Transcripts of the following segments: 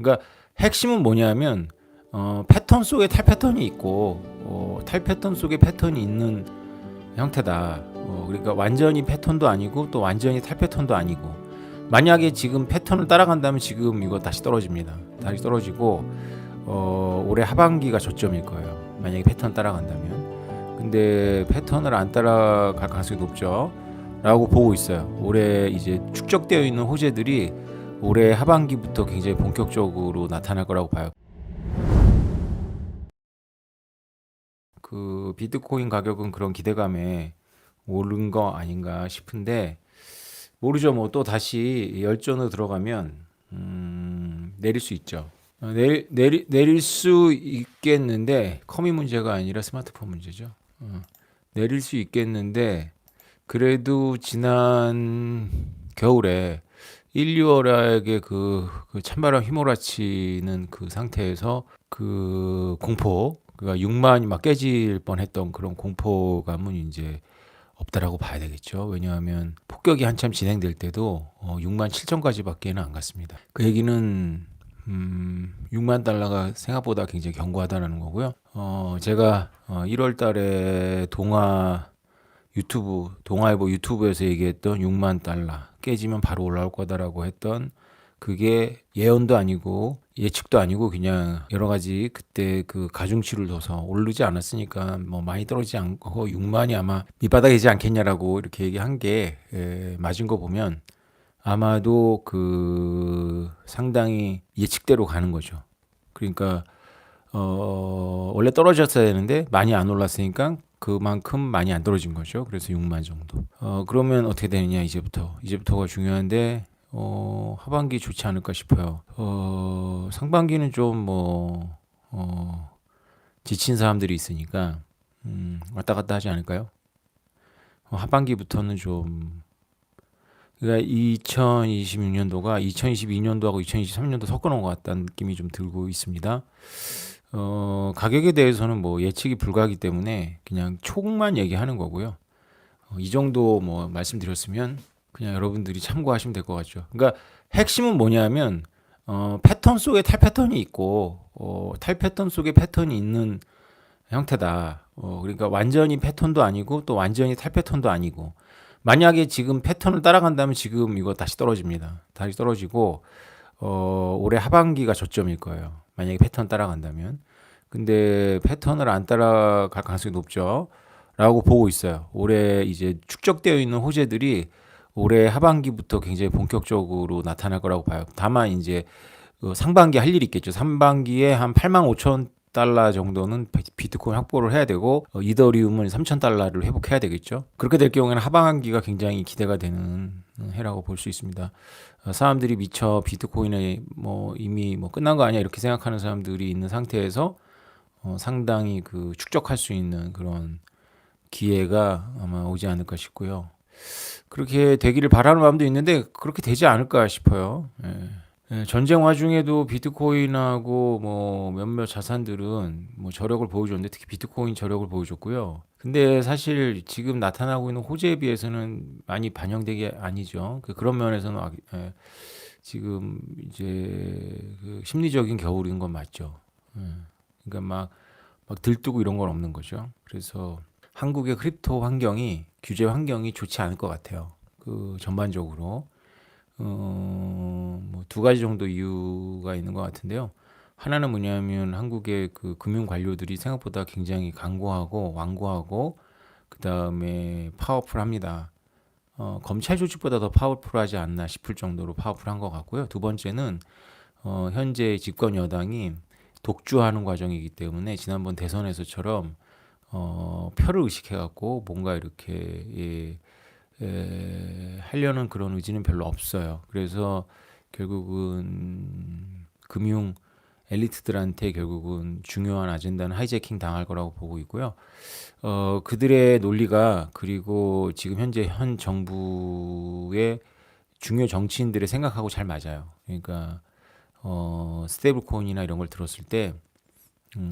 그러니까 핵심은 뭐냐면 패턴 속에 탈패턴이 있고 탈패턴 속에 패턴이 있는 형태다. 그러니까 완전히 패턴도 아니고 또 완전히 탈패턴도 아니고, 만약에 지금 패턴을 따라간다면 지금 이거 다시 떨어집니다. 다시 떨어지고 올해 하반기가 저점일 거예요. 만약에 패턴 따라간다면. 근데 패턴을 안 따라갈 가능성이 높죠. 라고 보고 있어요. 올해 이제 축적되어 있는 호재들이 올해 하반기부터 굉장히 본격적으로 나타날 거라고 봐요. 그 비트코인 가격은 그런 기대감에 오른 거 아닌가 싶은데, 모르죠. 뭐 또 다시 열전으로 들어가면 내릴 수 있죠. 내릴 수 있겠는데, 커미 문제가 아니라 스마트폰 문제죠. 내릴 수 있겠는데, 그래도 지난 겨울에 1, 2월에 그 찬바람 휘몰아치는 그 상태에서 그 공포, 그러니까 6만이 막 깨질 뻔했던 그런 공포감은 이제 없다라고 봐야 되겠죠. 왜냐하면 폭격이 한참 진행될 때도 6만 7천까지밖에는 안 갔습니다. 그 얘기는 6만 달러가 생각보다 굉장히 견고하다는 거고요. 제가 1월 달에 동아일보 유튜브에서 얘기했던 6만 달러 깨지면 바로 올라올 거다라고 했던, 그게 예언도 아니고 예측도 아니고 그냥 여러 가지 그때 그 가중치를 둬서 오르지 않았으니까 뭐 많이 떨어지지 않고 6만이 아마 밑바닥이지 않겠냐라고 이렇게 얘기한 게 맞은 거 보면 아마도 그 상당히 예측대로 가는 거죠. 그러니까 원래 떨어졌어야 되는데 많이 안 올랐으니까 그만큼 많이 안 떨어진 거죠. 그래서 6만 정도. 그러면 어떻게 되느냐, 이제부터가 중요한데 하반기 좋지 않을까 싶어요. 상반기는 좀 지친 사람들이 있으니까 왔다 갔다 하지 않을까요? 하반기부터는 좀, 그러니까 2026년도가 2022년도하고 2023년도 섞어놓은 것 같다는 느낌이 좀 들고 있습니다. 가격에 대해서는 뭐 예측이 불가하기 때문에 그냥 총만 얘기하는 거고요. 이 정도 뭐 말씀드렸으면 그냥 여러분들이 참고하시면 될 것 같죠. 그러니까 핵심은 뭐냐면 패턴 속에 탈패턴이 있고 탈패턴 속에 패턴이 있는 형태다. 그러니까 완전히 패턴도 아니고 또 완전히 탈패턴도 아니고, 만약에 지금 패턴을 따라간다면 지금 이거 다시 떨어집니다. 다시 떨어지고 올해 하반기가 저점일 거예요. 만약에 패턴 따라간다면. 근데 패턴을 안 따라갈 가능성이 높죠. 라고 보고 있어요. 올해 이제 축적되어 있는 호재들이 올해 하반기부터 굉장히 본격적으로 나타날 거라고 봐요. 다만 이제 상반기 할 일이 있겠죠. 상반기에 한 8만 5천 달러 정도는 비트코인 확보를 해야 되고 이더리움은 3천 달러를 회복해야 되겠죠. 그렇게 될 경우에는 하반기가 굉장히 기대가 되는 해라고 볼 수 있습니다. 사람들이 미처 비트코인에 뭐 이미 뭐 끝난 거 아니야 이렇게 생각하는 사람들이 있는 상태에서 상당히 그 축적할 수 있는 그런 기회가 아마 오지 않을까 싶고요. 그렇게 되기를 바라는 마음도 있는데 그렇게 되지 않을까 싶어요. 전쟁 와중에도 비트코인하고 뭐 몇몇 자산들은 뭐 저력을 보여줬는데, 특히 비트코인 저력을 보여줬고요. 근데 사실 지금 나타나고 있는 호재에 비해서는 많이 반영되게 아니죠. 그런 면에서는 지금 이제 그 심리적인 겨울인 건 맞죠. 그러니까 막 들뜨고 이런 건 없는 거죠. 그래서 한국의 크립토 환경이, 규제 환경이 좋지 않을 것 같아요. 그 전반적으로 뭐 두 가지 정도 이유가 있는 것 같은데요. 하나는 뭐냐면 한국의 그 금융 관료들이 생각보다 굉장히 강고하고 완고하고 그 다음에 파워풀합니다. 검찰 조직보다 더 파워풀하지 않나 싶을 정도로 파워풀한 것 같고요. 두 번째는 현재 집권 여당이 독주하는 과정이기 때문에 지난번 대선에서처럼 표를 의식해갖고 뭔가 이렇게 하려는 그런 의지는 별로 없어요. 그래서 결국은 금융 엘리트들한테 결국은 중요한 아젠다는 하이제킹 당할 거라고 보고 있고요. 그들의 논리가, 그리고 지금 현재 현 정부의 중요 정치인들의 생각하고 잘 맞아요. 그러니까 스테이블 코인이나 이런 걸 들었을 때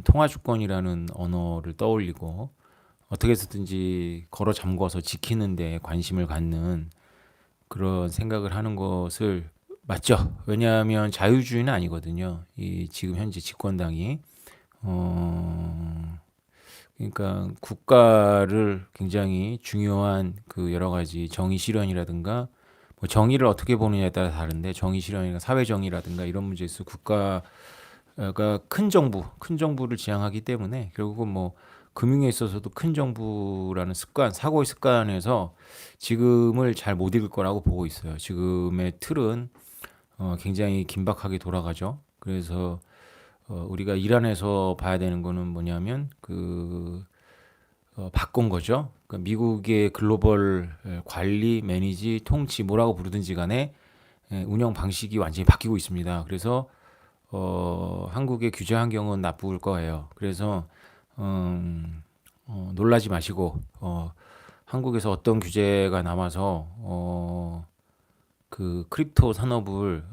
통화 주권이라는 언어를 떠올리고 어떻게 해서든지 걸어 잠궈서 지키는 데 관심을 갖는 그런 생각을 하는 것을 맞죠? 왜냐하면 자유주의는 아니거든요. 이 지금 현재 집권당이 어 그러니까 국가를 굉장히 중요한 그 여러 가지 정의 실현이라든가 뭐 정의를 어떻게 보느냐에 따라 다른데 정의 실현이나 사회 정의라든가 이런 문제에서 국가가 큰 정부를 지향하기 때문에 결국은 뭐 금융에 있어서도 큰 정부라는 습관, 사고의 습관에서 지금을 잘 못 이길 거라고 보고 있어요. 지금의 틀은 굉장히 긴박하게 돌아가죠. 그래서 우리가 일환에서 봐야 되는 거는 뭐냐면 바꾼 거죠. 그러니까 미국의 글로벌 관리, 매니지, 통치 뭐라고 부르든지 간에 운영 방식이 완전히 바뀌고 있습니다. 그래서 한국의 규제 환경은 나쁠 거예요. 그래서 놀라지 마시고 한국에서 어떤 규제가 남아서 그 크립토 산업을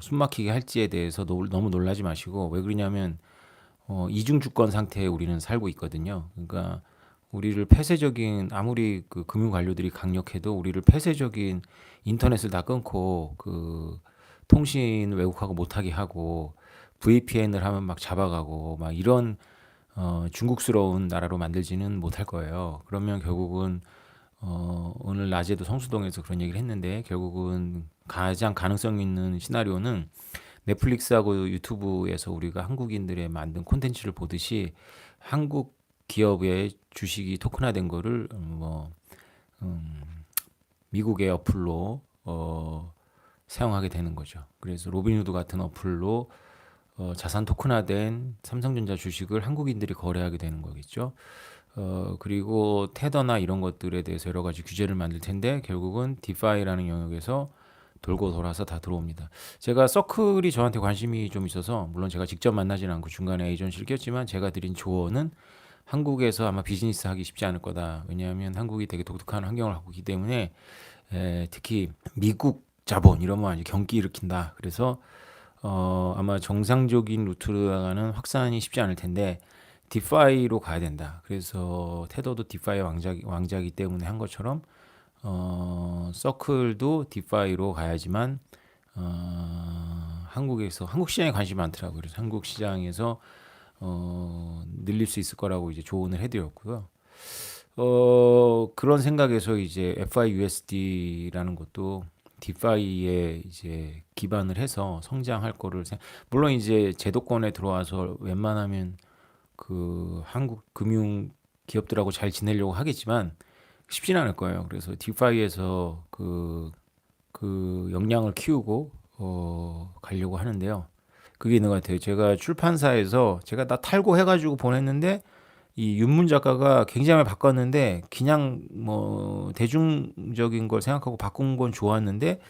숨막히게 할지에 대해서 너무 놀라지 마시고 왜 그러냐면 이중 주권 상태에 우리는 살고 있거든요. 그러니까 우리를 폐쇄적인 아무리 그 금융 관료들이 강력해도 우리를 폐쇄적인 인터넷을 다 끊고 그 통신 왜곡하고 못하게 하고 VPN을 하면 막 잡아가고 막 이런 중국스러운 나라로 만들지는 못할 거예요. 그러면 결국은 오늘 낮에도 성수동에서 그런 얘기를 했는데 결국은 가장 가능성 있는 시나리오는 넷플릭스하고 유튜브에서 우리가 한국인들의 만든 콘텐츠를 보듯이 한국 기업의 주식이 토큰화된 거를 미국의 어플로 사용하게 되는 거죠. 그래서 로빈후드 같은 어플로 자산 토큰화된 삼성전자 주식을 한국인들이 거래하게 되는 거겠죠. 그리고 테더나 이런 것들에 대해서 여러 가지 규제를 만들 텐데 결국은 디파이라는 영역에서 돌고 돌아서 다 들어옵니다. 제가 서클이 저한테 관심이 좀 있어서 물론 제가 직접 만나지는 않고 중간에 에이전시를 꼈지만 제가 드린 조언은 한국에서 아마 비즈니스 하기 쉽지 않을 거다. 왜냐하면 한국이 되게 독특한 환경을 갖고 있기 때문에 특히 미국 자본 이러면 아주 경기 일으킨다. 그래서 아마 정상적인 루트로 나가는 확산이 쉽지 않을 텐데 디파이로 가야 된다. 그래서 테더도 디파이 왕자이기 때문에 한 것처럼 서클도 디파이로 가야지만 한국에서 한국 시장에 관심이 많더라고요. 그래서 한국 시장에서 늘릴 수 있을 거라고 이제 조언을 해드렸고요. 그런 생각에서 이제 FIUSD라는 것도 디파이에 이제 기반을 해서 성장할 거를 물론 이제 제도권에 들어와서 웬만하면 그 한국 금융 기업들하고 잘 지내려고 하겠지만 쉽지는 않을 거예요. 그래서 디파이에서 그 역량을 키우고 가려고 하는데요. 그게 있는 것 같아요. 제가 출판사에서 제가 나 탈고해가지고 보냈는데 이 윤문 작가가 굉장히 많이 바꿨는데 그냥 뭐 대중적인 걸 생각하고 바꾼 건 좋았는데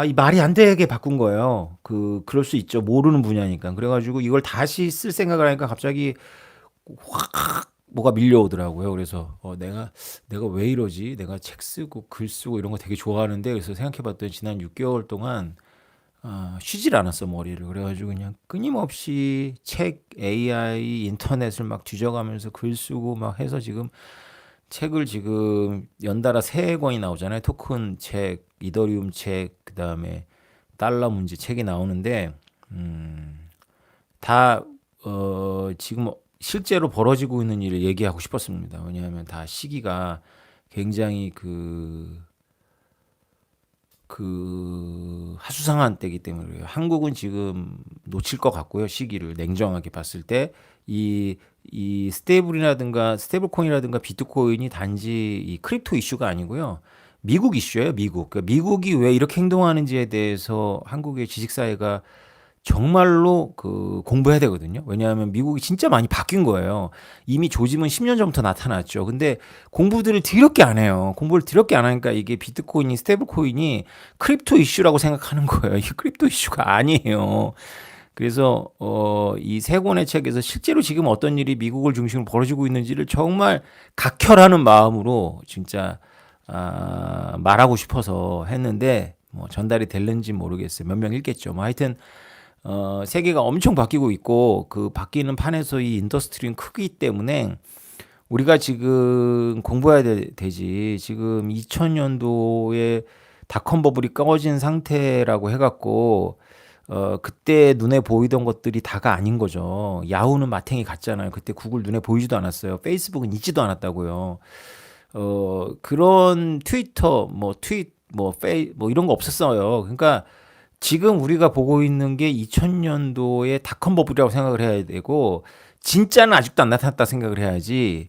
이 말이 안 되게 바꾼 거예요. 그럴 수 있죠. 모르는 분야니까. 그래가지고 이걸 다시 쓸 생각을 하니까 갑자기 확 뭐가 밀려오더라고요. 그래서 내가 왜 이러지? 내가 책 쓰고 글 쓰고 이런 거 되게 좋아하는데 그래서 생각해봤더니 지난 6개월 동안 쉬질 않았어 머리를. 그래가지고 그냥 끊임없이 책, AI, 인터넷을 막 뒤져가면서 글 쓰고 막 해서 지금 책을 지금 연달아 3권이 나오잖아요. 토큰 책, 이더리움 책, 그 다음에 달러 문제 책이 나오는데 다 지금 실제로 벌어지고 있는 일을 얘기하고 싶었습니다. 왜냐하면 다 시기가 굉장히 그 하수상한 때이기 때문에 그래요. 한국은 지금 놓칠 것 같고요. 시기를 냉정하게 봤을 때 이 스테이블코인이라든가 비트코인이 단지 이 크립토 이슈가 아니고요. 미국 이슈예요. 미국. 그러니까 미국이 왜 이렇게 행동하는지에 대해서 한국의 지식사회가 정말로 공부해야 되거든요. 왜냐하면 미국이 진짜 많이 바뀐 거예요. 이미 조짐은 10년 전부터 나타났죠. 근데 공부들을 더럽게 안 해요. 공부를 더럽게 안 하니까 이게 비트코인이 스테이블 코인이 크립토 이슈라고 생각하는 거예요. 이게 크립토 이슈가 아니에요. 그래서 이 3권의 책에서 실제로 지금 어떤 일이 미국을 중심으로 벌어지고 있는지를 정말 각혈하는 마음으로 진짜 말하고 싶어서 했는데 뭐 전달이 될는지 모르겠어요. 몇 명 읽겠죠. 뭐 하여튼 세계가 엄청 바뀌고 있고 그 바뀌는 판에서 이 인더스트리는 크기 때문에 우리가 지금 공부해야 되지. 지금 2000년도에 닷컴 버블이 꺼진 상태라고 해갖고 그때 눈에 보이던 것들이 다가 아닌 거죠. 야후는 마탱이 갔잖아요. 그때 구글 눈에 보이지도 않았어요. 페이스북은 있지도 않았다고요. 그런 트위터, 뭐 이런 거 없었어요. 그러니까 지금 우리가 보고 있는 게 2000년도의 닷컴 버블이라고 생각을 해야 되고, 진짜는 아직도 안 나타났다 생각을 해야지.